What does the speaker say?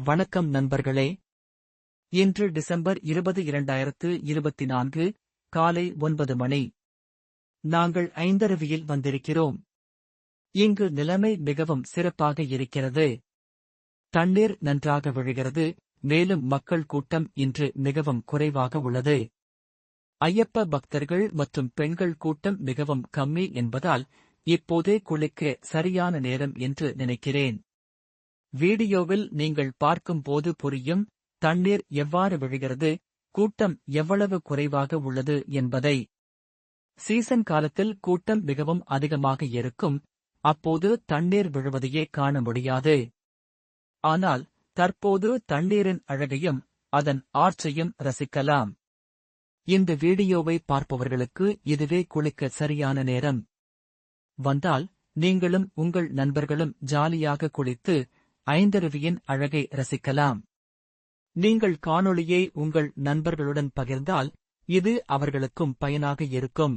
வணக்கம் நண்பர்களே. இன்று டிசம்பர் 20, 2024 காலை 9 மணி. நாங்கள் ஐந்தருவியில் வந்திருக்கிறோம். இங்கு நிலைமை மிகவும் சிறப்பாக இருக்கிறது. தண்ணீர் நன்றாக விழுகிறது. மேலும் மக்கள் கூட்டம் இன்று மிகவும் குறைவாக உள்ளது. ஐயப்ப பக்தர்கள் மற்றும் பெண்கள் கூட்டம் மிகவும் கம்மி என்பதால் இப்போதே குளிக்க சரியான நேரம் என்று நினைக்கிறேன். வீடியோவில் நீங்கள் பார்க்கும்போது புரியும், தண்ணீர் எவ்வாறு விழுகிறது, கூட்டம் எவ்வளவு குறைவாக உள்ளது என்பதை. சீசன் காலத்தில் கூட்டம் மிகவும் அதிகமாக இருக்கும். அப்போது தண்ணீர் விழுவதையே காண முடியாது. ஆனால் தற்போது தண்ணீரின் அழகையும் அதன் ஆர்ச்சையும் ரசிக்கலாம். இந்த வீடியோவை பார்ப்பவர்களுக்கு இதுவே குளிக்க சரியான நேரம். வந்தால் நீங்களும் உங்கள் நண்பர்களும் ஜாலியாக குளித்து ஐந்தருவியின் அழகை ரசிக்கலாம். நீங்கள் காணொளியை உங்கள் நண்பர்களுடன் பகிர்ந்தால் இது அவர்களுக்கும் பயனாக இருக்கும்.